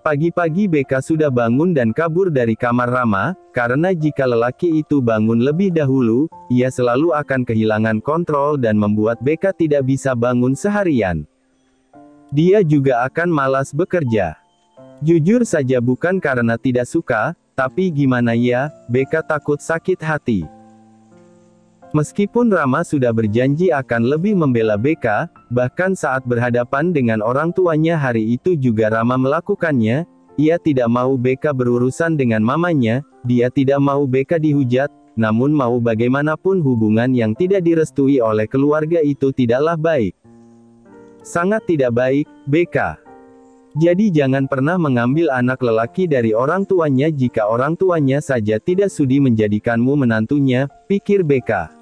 Pagi-pagi Beka sudah bangun dan kabur dari kamar Rama, karena jika lelaki itu bangun lebih dahulu, ia selalu akan kehilangan kontrol dan membuat Beka tidak bisa bangun seharian. Dia juga akan malas bekerja. Jujur saja bukan karena tidak suka, tapi gimana ya, Beka takut sakit hati. Meskipun Rama sudah berjanji akan lebih membela Beka, bahkan saat berhadapan dengan orang tuanya hari itu juga Rama melakukannya. Ia tidak mau Beka berurusan dengan mamanya, dia tidak mau Beka dihujat, namun mau bagaimanapun hubungan yang tidak direstui oleh keluarga itu tidaklah baik. Sangat tidak baik, Beka. Jadi jangan pernah mengambil anak lelaki dari orang tuanya jika orang tuanya saja tidak sudi menjadikanmu menantunya, pikir Beka.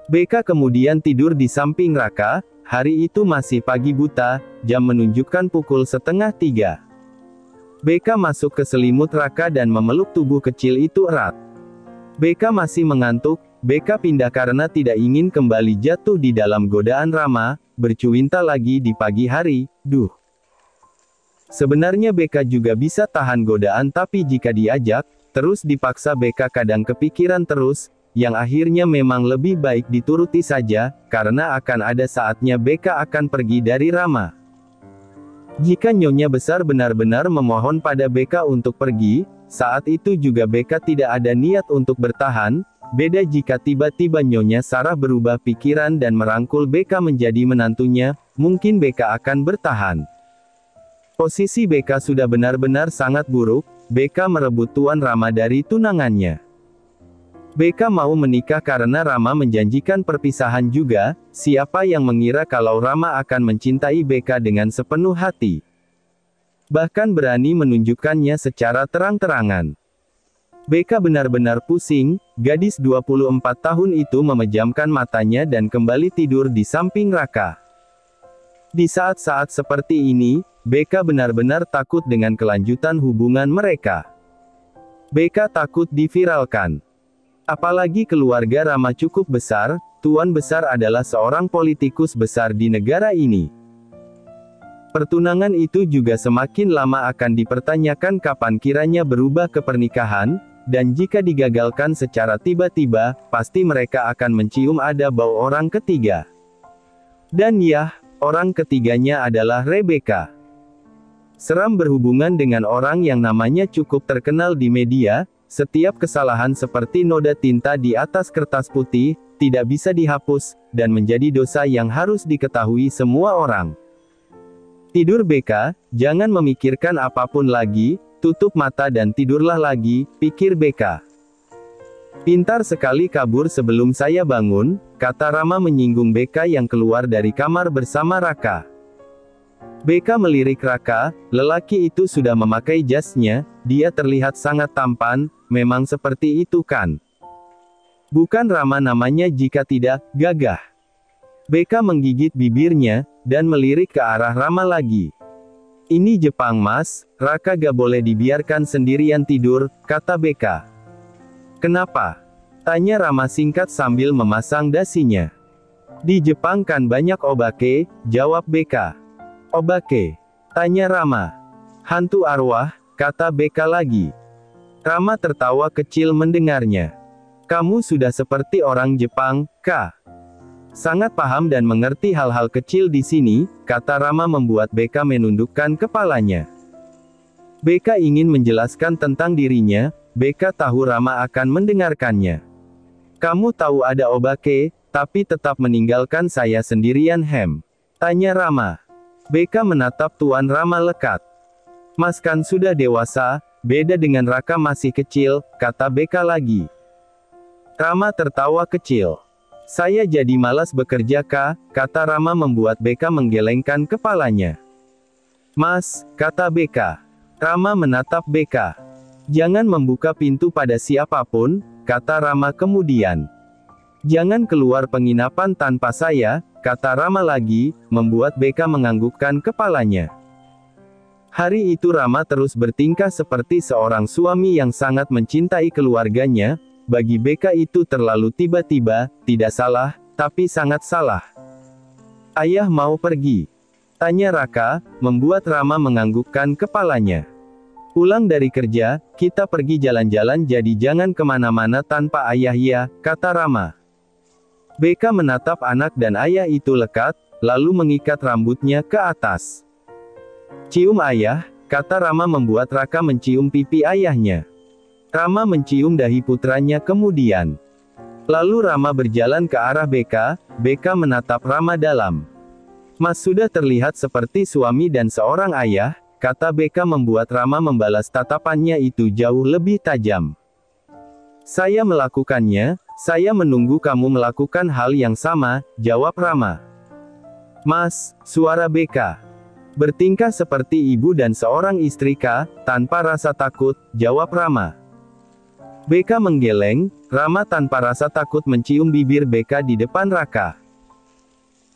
Beka kemudian tidur di samping Raka. Hari itu masih pagi buta, jam menunjukkan pukul 2:30. Beka masuk ke selimut Raka dan memeluk tubuh kecil itu erat. Beka masih mengantuk, Beka pindah karena tidak ingin kembali jatuh di dalam godaan Rama, bercuinta lagi di pagi hari, duh. Sebenarnya Beka juga bisa tahan godaan tapi jika diajak, terus dipaksa Beka kadang kepikiran terus, yang akhirnya memang lebih baik dituruti saja, karena akan ada saatnya Beka akan pergi dari Rama. Jika Nyonya Besar benar-benar memohon pada Beka untuk pergi, saat itu juga Beka tidak ada niat untuk bertahan, beda jika tiba-tiba Nyonya Sarah berubah pikiran dan merangkul Beka menjadi menantunya, mungkin Beka akan bertahan. Posisi Beka sudah benar-benar sangat buruk, Beka merebut Tuan Rama dari tunangannya. Beka mau menikah karena Rama menjanjikan perpisahan juga, siapa yang mengira kalau Rama akan mencintai Beka dengan sepenuh hati. Bahkan berani menunjukkannya secara terang-terangan. Beka benar-benar pusing, gadis 24 tahun itu memejamkan matanya dan kembali tidur di samping Raka. Di saat-saat seperti ini, Beka benar-benar takut dengan kelanjutan hubungan mereka. Beka takut diviralkan. Apalagi keluarga Rama cukup besar, Tuan Besar adalah seorang politikus besar di negara ini. Pertunangan itu juga semakin lama akan dipertanyakan kapan kiranya berubah ke pernikahan, dan jika digagalkan secara tiba-tiba, pasti mereka akan mencium ada bau orang ketiga. Dan yah, orang ketiganya adalah Rebecca. Seram berhubungan dengan orang yang namanya cukup terkenal di media. Setiap kesalahan seperti noda tinta di atas kertas putih, tidak bisa dihapus, dan menjadi dosa yang harus diketahui semua orang. Tidur Beka, jangan memikirkan apapun lagi, tutup mata dan tidurlah lagi, pikir Beka. Pintar sekali kabur sebelum saya bangun, kata Rama menyinggung Beka yang keluar dari kamar bersama Raka. Beka melirik Raka, lelaki itu sudah memakai jasnya, dia terlihat sangat tampan, memang seperti itu kan? Bukan Rama namanya jika tidak, gagah. Beka menggigit bibirnya, dan melirik ke arah Rama lagi. Ini Jepang mas, Raka gak boleh dibiarkan sendirian tidur, kata Beka. Kenapa? Tanya Rama singkat sambil memasang dasinya. Di Jepang kan banyak obake, jawab Beka. Obake? Tanya Rama. Hantu arwah, kata Beka lagi. Rama tertawa kecil mendengarnya. Kamu sudah seperti orang Jepang, Kak. Sangat paham dan mengerti hal-hal kecil di sini, kata Rama membuat Beka menundukkan kepalanya. Beka ingin menjelaskan tentang dirinya, Beka tahu Rama akan mendengarkannya. Kamu tahu ada obake, tapi tetap meninggalkan saya sendirian Tanya Rama. Beka menatap Tuan Rama lekat. Mas kan sudah dewasa, beda dengan Raka masih kecil, kata Beka lagi. Rama tertawa kecil. Saya jadi malas bekerja kak, kata Rama membuat Beka menggelengkan kepalanya. Mas, kata Beka. Rama menatap Beka. Jangan membuka pintu pada siapapun, kata Rama kemudian. Jangan keluar penginapan tanpa saya, kata Rama lagi, membuat Beka menganggukkan kepalanya. Hari itu Rama terus bertingkah seperti seorang suami yang sangat mencintai keluarganya. Bagi Beka itu terlalu tiba-tiba, tidak salah, tapi sangat salah. Ayah mau pergi. Tanya Raka, membuat Rama menganggukkan kepalanya. Pulang dari kerja, kita pergi jalan-jalan jadi jangan kemana-mana tanpa ayah ya, kata Rama. Beka menatap anak dan ayah itu lekat, lalu mengikat rambutnya ke atas. Cium ayah, kata Rama membuat Raka mencium pipi ayahnya. Rama mencium dahi putranya kemudian. Lalu Rama berjalan ke arah Beka, Beka menatap Rama dalam. Mas sudah terlihat seperti suami dan seorang ayah, kata Beka membuat Rama membalas tatapannya itu jauh lebih tajam. Saya melakukannya, saya menunggu kamu melakukan hal yang sama, jawab Rama. Mas, suara Beka. Bertingkah seperti ibu dan seorang istri kah, tanpa rasa takut, jawab Rama. Beka menggeleng, Rama tanpa rasa takut mencium bibir Beka di depan Raka.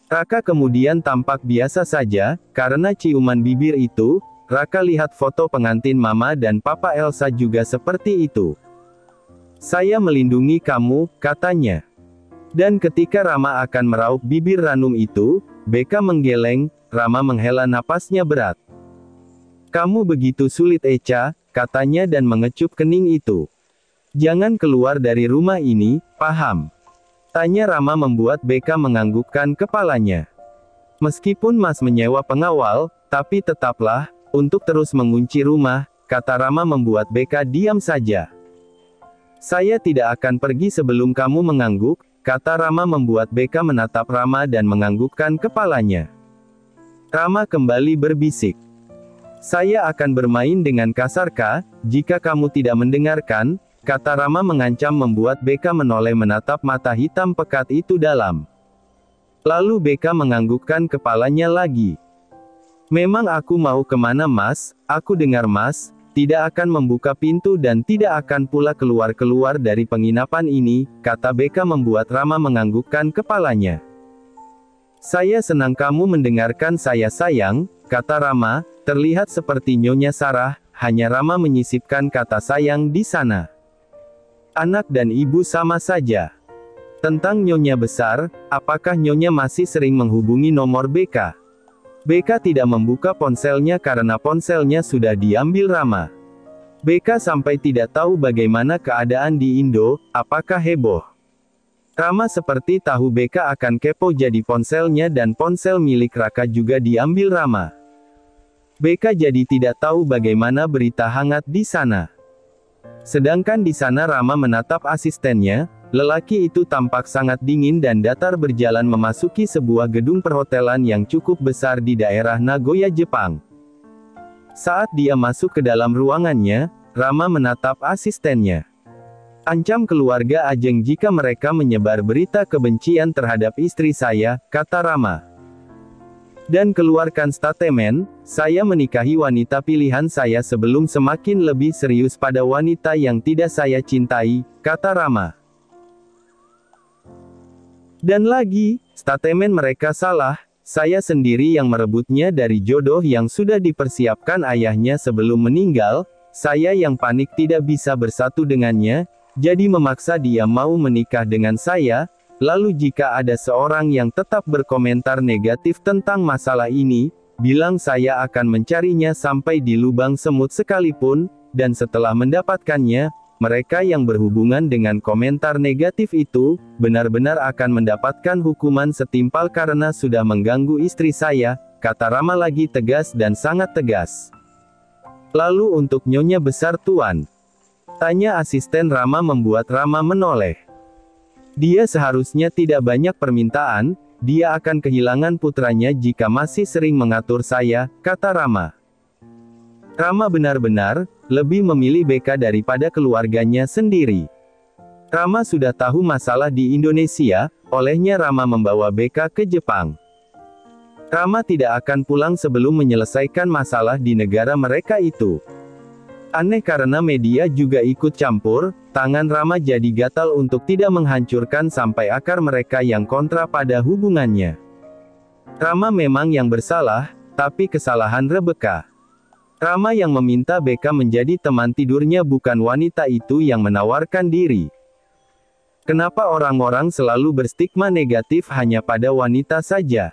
Raka kemudian tampak biasa saja, karena ciuman bibir itu, Raka lihat foto pengantin Mama dan Papa Elsa juga seperti itu. Saya melindungi kamu, katanya. Dan ketika Rama akan meraup bibir ranum itu, Beka menggeleng, Rama menghela napasnya berat. Kamu begitu sulit Echa, katanya dan mengecup kening itu. Jangan keluar dari rumah ini, paham? Tanya Rama membuat Beka menganggukkan kepalanya. Meskipun Mas menyewa pengawal, tapi tetaplah, untuk terus mengunci rumah, kata Rama membuat Beka diam saja. Saya tidak akan pergi sebelum kamu mengangguk, kata Rama membuat Beka menatap Rama dan menganggukkan kepalanya. Rama kembali berbisik. Saya akan bermain dengan kasar kah, jika kamu tidak mendengarkan, kata Rama mengancam membuat Beka menoleh menatap mata hitam pekat itu dalam. Lalu Beka menganggukkan kepalanya lagi. Memang aku mau kemana Mas, aku dengar Mas, tidak akan membuka pintu dan tidak akan pula keluar-keluar dari penginapan ini, kata Beka membuat Rama menganggukkan kepalanya. Saya senang kamu mendengarkan saya sayang, kata Rama, terlihat seperti Nyonya Sarah, hanya Rama menyisipkan kata sayang di sana. Anak dan ibu sama saja. Tentang Nyonya besar, apakah Nyonya masih sering menghubungi nomor Beka? Beka tidak membuka ponselnya karena ponselnya sudah diambil Rama. Beka sampai tidak tahu bagaimana keadaan di Indo, apakah heboh? Rama seperti tahu Beka akan kepo jadi ponselnya dan ponsel milik Raka juga diambil Rama. Beka jadi tidak tahu bagaimana berita hangat di sana. Sedangkan di sana Rama menatap asistennya, lelaki itu tampak sangat dingin dan datar berjalan memasuki sebuah gedung perhotelan yang cukup besar di daerah Nagoya, Jepang. Saat dia masuk ke dalam ruangannya, Rama menatap asistennya. Ancam keluarga Ajeng jika mereka menyebar berita kebencian terhadap istri saya, kata Rama. Dan keluarkan statemen, saya menikahi wanita pilihan saya sebelum semakin lebih serius pada wanita yang tidak saya cintai, kata Rama. Dan lagi, statemen mereka salah, saya sendiri yang merebutnya dari jodoh yang sudah dipersiapkan ayahnya sebelum meninggal, saya yang panik tidak bisa bersatu dengannya, jadi memaksa dia mau menikah dengan saya. Lalu jika ada seorang yang tetap berkomentar negatif tentang masalah ini, bilang saya akan mencarinya sampai di lubang semut sekalipun, dan setelah mendapatkannya, mereka yang berhubungan dengan komentar negatif itu, benar-benar akan mendapatkan hukuman setimpal karena sudah mengganggu istri saya, kata Rama lagi tegas dan sangat tegas. Lalu untuk Nyonya besar Tuan? Tanya asisten Rama membuat Rama menoleh. Dia seharusnya tidak banyak permintaan, dia akan kehilangan putranya jika masih sering mengatur saya, kata Rama. Rama benar-benar, lebih memilih Beka daripada keluarganya sendiri. Rama sudah tahu masalah di Indonesia, olehnya Rama membawa Beka ke Jepang. Rama tidak akan pulang sebelum menyelesaikan masalah di negara mereka itu. Aneh karena media juga ikut campur, tangan Rama jadi gatal untuk tidak menghancurkan sampai akar mereka yang kontra pada hubungannya. Rama memang yang bersalah, tapi kesalahan Rebecca. Rama yang meminta Beka menjadi teman tidurnya bukan wanita itu yang menawarkan diri. Kenapa orang-orang selalu berstigma negatif hanya pada wanita saja?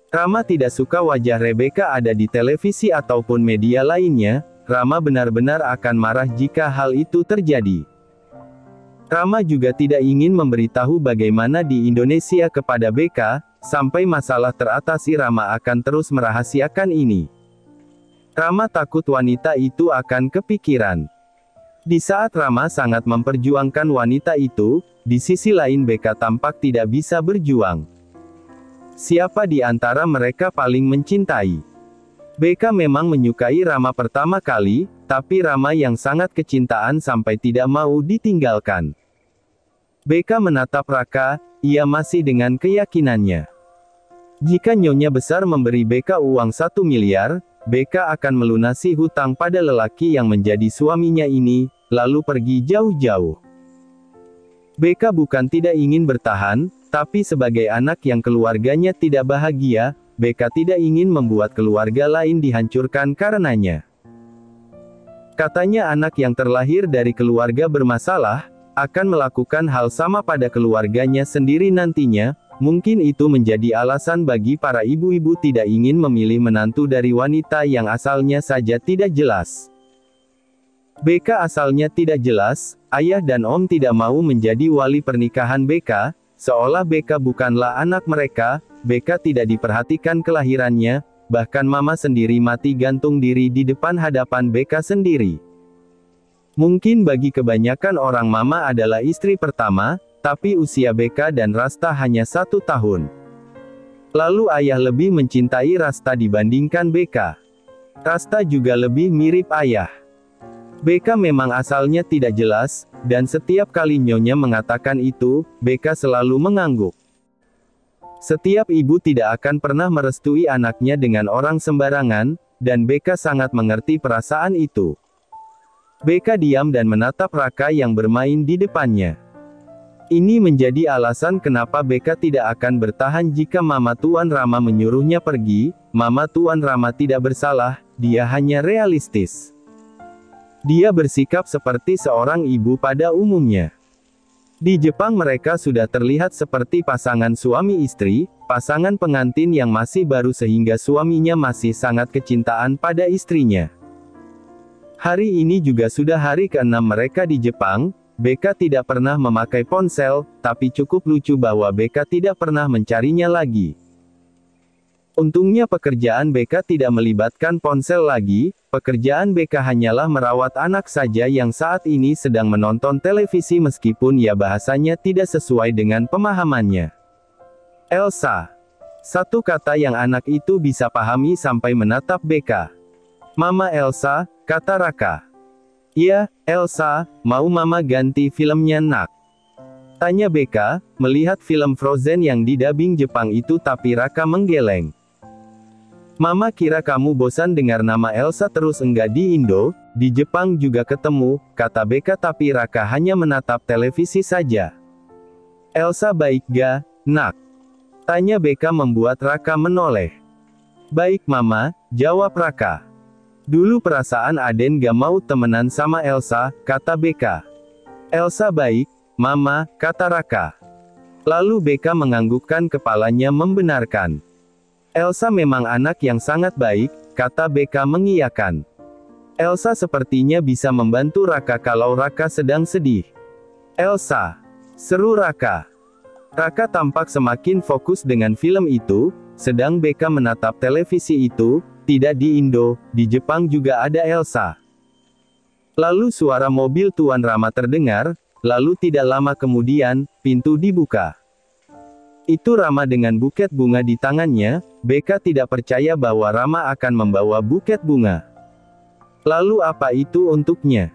Rama tidak suka wajah Rebecca ada di televisi ataupun media lainnya. Rama benar-benar akan marah jika hal itu terjadi. Rama juga tidak ingin memberitahu bagaimana di Indonesia kepada Becca. Sampai masalah teratasi, Rama akan terus merahasiakan ini. Rama takut wanita itu akan kepikiran. Di saat Rama sangat memperjuangkan wanita itu, di sisi lain Becca tampak tidak bisa berjuang. Siapa di antara mereka paling mencintai? Becca memang menyukai Rama pertama kali, tapi Rama yang sangat kecintaan sampai tidak mau ditinggalkan. Becca menatap Raka, ia masih dengan keyakinannya. Jika Nyonya Besar memberi Becca uang 1 miliar, Becca akan melunasi hutang pada lelaki yang menjadi suaminya ini, lalu pergi jauh-jauh. Becca bukan tidak ingin bertahan, tapi sebagai anak yang keluarganya tidak bahagia, Becca tidak ingin membuat keluarga lain dihancurkan karenanya. Katanya anak yang terlahir dari keluarga bermasalah, akan melakukan hal sama pada keluarganya sendiri nantinya. Mungkin itu menjadi alasan bagi para ibu-ibu tidak ingin memilih menantu dari wanita yang asalnya saja tidak jelas. Becca asalnya tidak jelas, ayah dan om tidak mau menjadi wali pernikahan Becca, seolah Becca bukanlah anak mereka. Becca tidak diperhatikan kelahirannya, bahkan mama sendiri mati gantung diri di depan hadapan Becca sendiri. Mungkin bagi kebanyakan orang mama adalah istri pertama, tapi usia Becca dan Rasta hanya 1 tahun. Lalu ayah lebih mencintai Rasta dibandingkan Becca. Rasta juga lebih mirip ayah. Becca memang asalnya tidak jelas, dan setiap kali Nyonya mengatakan itu, Becca selalu mengangguk. Setiap ibu tidak akan pernah merestui anaknya dengan orang sembarangan, dan Becca sangat mengerti perasaan itu. Becca diam dan menatap Raka yang bermain di depannya. Ini menjadi alasan kenapa Becca tidak akan bertahan jika Mama Tuan Rama menyuruhnya pergi. Mama Tuan Rama tidak bersalah, dia hanya realistis. Dia bersikap seperti seorang ibu pada umumnya. Di Jepang mereka sudah terlihat seperti pasangan suami istri, pasangan pengantin yang masih baru sehingga suaminya masih sangat kecintaan pada istrinya. Hari ini juga sudah hari ke-6 mereka di Jepang. Becca tidak pernah memakai ponsel, tapi cukup lucu bahwa Becca tidak pernah mencarinya lagi. Untungnya pekerjaan Becca tidak melibatkan ponsel lagi, pekerjaan Becca hanyalah merawat anak saja yang saat ini sedang menonton televisi meskipun ya bahasanya tidak sesuai dengan pemahamannya. Elsa. Satu kata yang anak itu bisa pahami sampai menatap Becca. Mama Elsa, kata Raka. Iya, Elsa, mau mama ganti filmnya nak? Tanya Becca, melihat film Frozen yang didabing Jepang itu tapi Raka menggeleng. Mama kira kamu bosan dengar nama Elsa terus enggak di Indo, di Jepang juga ketemu, kata Becca tapi Raka hanya menatap televisi saja. Elsa baik ga, nak? Tanya Becca membuat Raka menoleh. Baik mama, jawab Raka. Dulu perasaan Aden gak mau temenan sama Elsa, kata Becca. Elsa baik, mama, kata Raka. Lalu Becca menganggukkan kepalanya membenarkan. Elsa memang anak yang sangat baik, kata Becca mengiyakan. Elsa sepertinya bisa membantu Raka kalau Raka sedang sedih. Elsa, seru Raka. Raka tampak semakin fokus dengan film itu, sedang Becca menatap televisi itu. Tidak di Indo, di Jepang juga ada Elsa. Lalu suara mobil Tuan Rama terdengar, lalu tidak lama kemudian, pintu dibuka. Itu Rama dengan buket bunga di tangannya. Becca tidak percaya bahwa Rama akan membawa buket bunga. Lalu apa itu untuknya?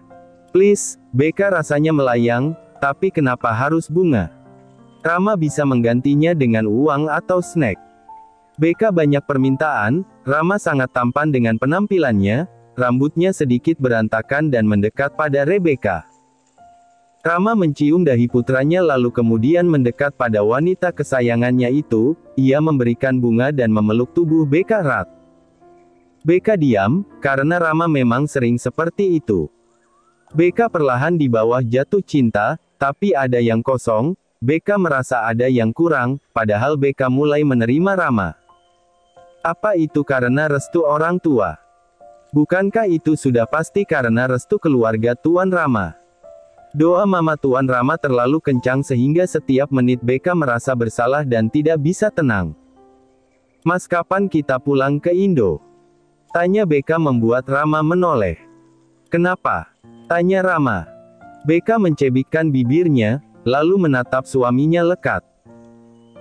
Please, Becca rasanya melayang, tapi kenapa harus bunga? Rama bisa menggantinya dengan uang atau snack. Becca banyak permintaan. Rama sangat tampan dengan penampilannya, rambutnya sedikit berantakan dan mendekat pada Rebecca. Rama mencium dahi putranya lalu kemudian mendekat pada wanita kesayangannya itu, ia memberikan bunga dan memeluk tubuh Becca erat. Becca diam, karena Rama memang sering seperti itu. Becca perlahan di bawah jatuh cinta, tapi ada yang kosong, Becca merasa ada yang kurang, padahal Becca mulai menerima Rama. Apa itu karena restu orang tua? Bukankah itu sudah pasti karena restu keluarga Tuan Rama? Doa mama Tuan Rama terlalu kencang sehingga setiap menit Beka merasa bersalah dan tidak bisa tenang. Mas, kapan kita pulang ke Indo? Tanya Beka membuat Rama menoleh. Kenapa? Tanya Rama. Beka mencebikkan bibirnya, lalu menatap suaminya lekat.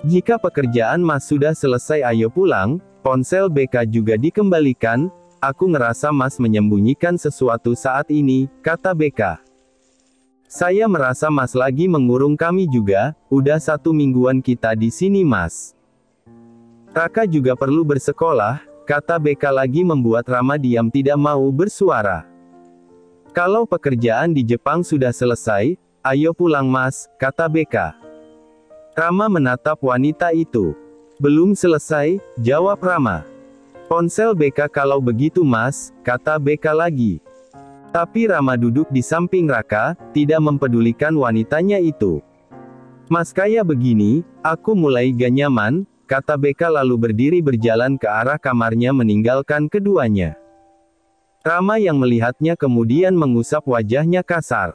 Jika pekerjaan Mas sudah selesai, ayo pulang. Ponsel Beka juga dikembalikan. Aku ngerasa Mas menyembunyikan sesuatu saat ini, kata Beka. Saya merasa Mas lagi mengurung kami juga. Udah 1 mingguan kita di sini, Mas. Raka juga perlu bersekolah, kata Beka lagi membuat Rama diam tidak mau bersuara. Kalau pekerjaan di Jepang sudah selesai, ayo pulang Mas, kata Beka. Rama menatap wanita itu. Belum selesai, jawab Rama. Ponsel Beka, kalau begitu Mas, kata Beka lagi. Tapi Rama duduk di samping Raka, tidak mempedulikan wanitanya itu. Mas, kayak begini, aku mulai gak nyaman, kata Beka lalu berdiri berjalan ke arah kamarnya meninggalkan keduanya. Rama yang melihatnya kemudian mengusap wajahnya kasar.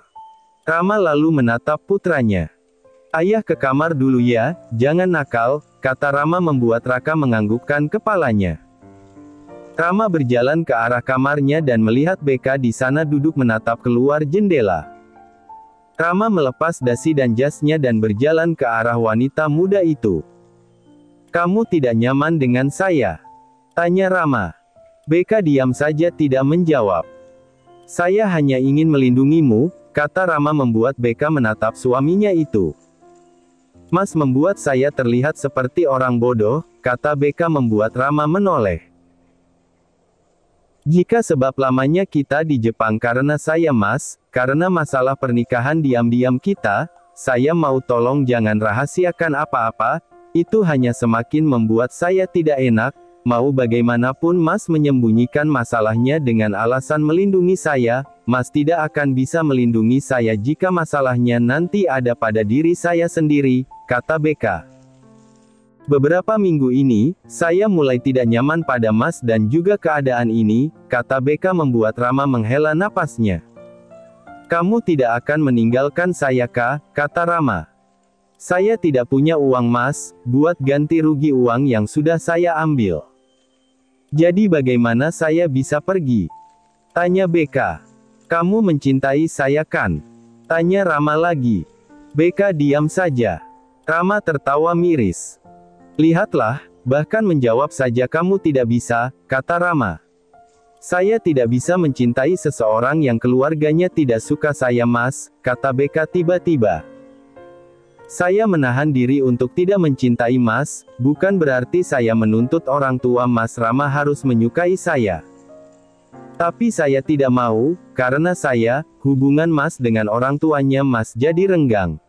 Rama lalu menatap putranya. Ayah ke kamar dulu ya, jangan nakal, kata Rama membuat Raka menganggukkan kepalanya. Rama berjalan ke arah kamarnya dan melihat Beka di sana duduk menatap keluar jendela. Rama melepas dasi dan jasnya dan berjalan ke arah wanita muda itu. Kamu tidak nyaman dengan saya? Tanya Rama. Beka diam saja tidak menjawab. Saya hanya ingin melindungimu, kata Rama membuat Beka menatap suaminya itu. Mas membuat saya terlihat seperti orang bodoh, kata Beka membuat Rama menoleh. Jika sebab lamanya kita di Jepang karena saya Mas, karena masalah pernikahan diam-diam kita, saya mau tolong jangan rahasiakan apa-apa, itu hanya semakin membuat saya tidak enak. Mau bagaimanapun Mas menyembunyikan masalahnya dengan alasan melindungi saya, Mas tidak akan bisa melindungi saya jika masalahnya nanti ada pada diri saya sendiri, kata Beka. Beberapa minggu ini, saya mulai tidak nyaman pada Mas dan juga keadaan ini, kata Beka membuat Rama menghela napasnya. Kamu tidak akan meninggalkan saya kah, kata Rama. Saya tidak punya uang Mas, buat ganti rugi uang yang sudah saya ambil. Jadi bagaimana saya bisa pergi? Tanya Beka. Kamu mencintai saya kan? Tanya Rama lagi. Beka diam saja. Rama tertawa miris. Lihatlah, bahkan menjawab saja kamu tidak bisa, kata Rama. Saya tidak bisa mencintai seseorang yang keluarganya tidak suka saya Mas, kata Beka tiba-tiba. Saya menahan diri untuk tidak mencintai Mas, bukan berarti saya menuntut orang tua Mas Rama harus menyukai saya. Tapi saya tidak mau, karena hubungan Mas dengan orang tuanya Mas jadi renggang.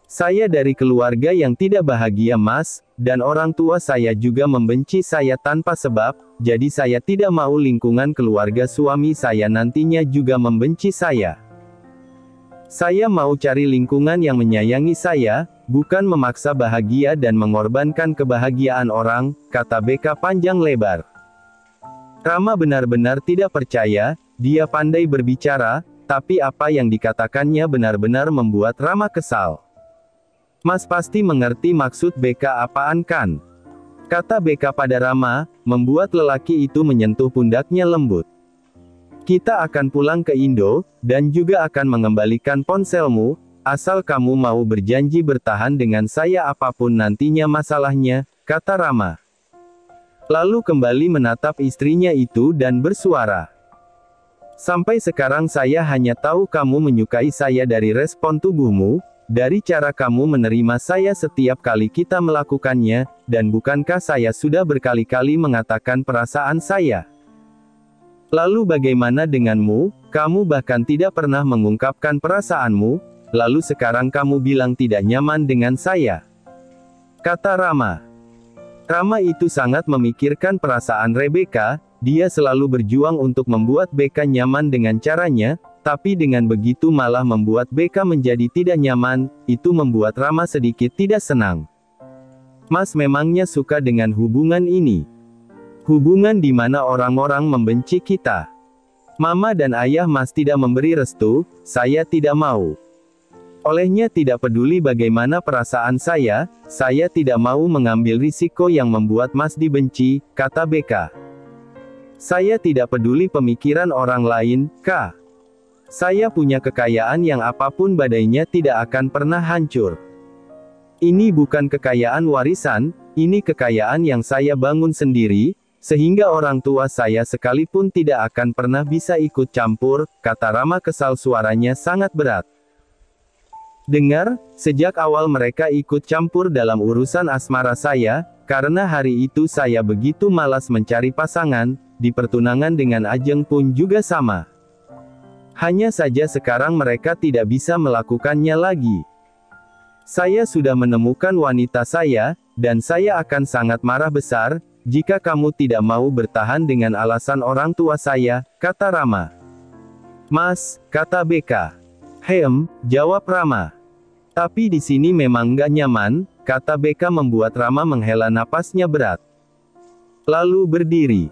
Saya dari keluarga yang tidak bahagia Mas, dan orang tua saya juga membenci saya tanpa sebab, jadi saya tidak mau lingkungan keluarga suami saya nantinya juga membenci saya. Saya mau cari lingkungan yang menyayangi saya, bukan memaksa bahagia dan mengorbankan kebahagiaan orang, kata Beka panjang lebar. Rama benar-benar tidak percaya, dia pandai berbicara, tapi apa yang dikatakannya benar-benar membuat Rama kesal. Mas pasti mengerti maksud Beka apaan kan? Kata Beka pada Rama, membuat lelaki itu menyentuh pundaknya lembut. Kita akan pulang ke Indo, dan juga akan mengembalikan ponselmu, asal kamu mau berjanji bertahan dengan saya apapun nantinya masalahnya, kata Rama. Lalu kembali menatap istrinya itu dan bersuara. Sampai sekarang saya hanya tahu kamu menyukai saya dari respon tubuhmu, dari cara kamu menerima saya setiap kali kita melakukannya, dan bukankah saya sudah berkali-kali mengatakan perasaan saya? Lalu bagaimana denganmu? Kamu bahkan tidak pernah mengungkapkan perasaanmu, lalu sekarang kamu bilang tidak nyaman dengan saya. Kata Rama. Rama itu sangat memikirkan perasaan Rebeka, dia selalu berjuang untuk membuat Beka nyaman dengan caranya, tapi dengan begitu malah membuat Beka menjadi tidak nyaman, itu membuat Rama sedikit tidak senang. Mas memangnya suka dengan hubungan ini? Hubungan di mana orang-orang membenci kita. Mama dan ayah Mas tidak memberi restu, saya tidak mau. Olehnya tidak peduli bagaimana perasaan saya tidak mau mengambil risiko yang membuat Mas dibenci, kata BK. Saya tidak peduli pemikiran orang lain, Kak. Saya punya kekayaan yang apapun badainya tidak akan pernah hancur. Ini bukan kekayaan warisan, ini kekayaan yang saya bangun sendiri, sehingga orang tua saya sekalipun tidak akan pernah bisa ikut campur, kata Rama kesal, suaranya sangat berat. Dengar, sejak awal mereka ikut campur dalam urusan asmara saya, karena hari itu saya begitu malas mencari pasangan, di pertunangan dengan Ajeng pun juga sama. Hanya saja sekarang mereka tidak bisa melakukannya lagi. Saya sudah menemukan wanita saya, dan saya akan sangat marah besar, jika kamu tidak mau bertahan dengan alasan orang tua saya, kata Rama. Mas, kata BK. Jawab Rama. Tapi di sini memang nggak nyaman, kata BK membuat Rama menghela napasnya berat. Lalu berdiri.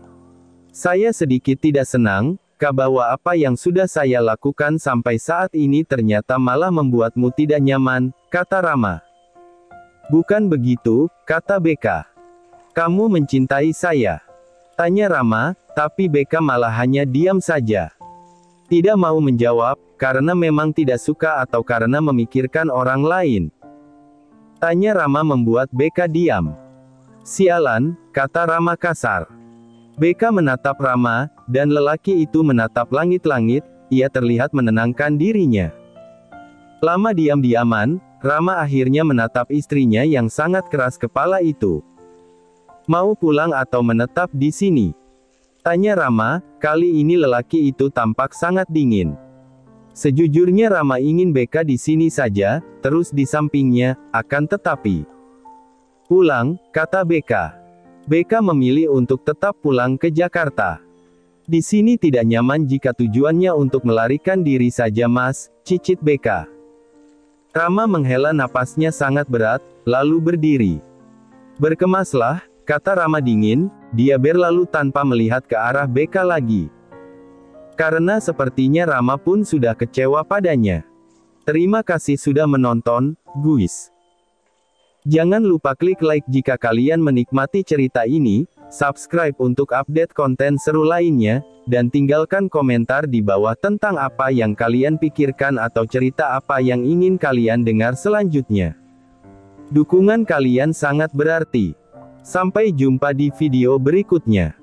Saya sedikit tidak senang, Kak, bahwa apa yang sudah saya lakukan sampai saat ini ternyata malah membuatmu tidak nyaman, kata Rama. Bukan begitu, kata BK. Kamu mencintai saya? Tanya Rama, tapi BK malah hanya diam saja. Tidak mau menjawab, karena memang tidak suka atau karena memikirkan orang lain. Tanya Rama membuat BK diam. Sialan, kata Rama kasar. BK menatap Rama, dan lelaki itu menatap langit-langit, ia terlihat menenangkan dirinya. Lama diam-diaman, Rama akhirnya menatap istrinya yang sangat keras kepala itu. Mau pulang atau menetap di sini? Tanya Rama, kali ini lelaki itu tampak sangat dingin. Sejujurnya Rama ingin BK di sini saja, terus di sampingnya, akan tetapi. Pulang, kata BK. BK memilih untuk tetap pulang ke Jakarta. Di sini tidak nyaman jika tujuannya untuk melarikan diri saja Mas, cicit BK. Rama menghela napasnya sangat berat, lalu berdiri. Berkemaslah, kata Rama dingin, dia berlalu tanpa melihat ke arah BK lagi. Karena sepertinya Rama pun sudah kecewa padanya. Terima kasih sudah menonton, guys. Jangan lupa klik like jika kalian menikmati cerita ini, subscribe untuk update konten seru lainnya, dan tinggalkan komentar di bawah tentang apa yang kalian pikirkan atau cerita apa yang ingin kalian dengar selanjutnya. Dukungan kalian sangat berarti. Sampai jumpa di video berikutnya.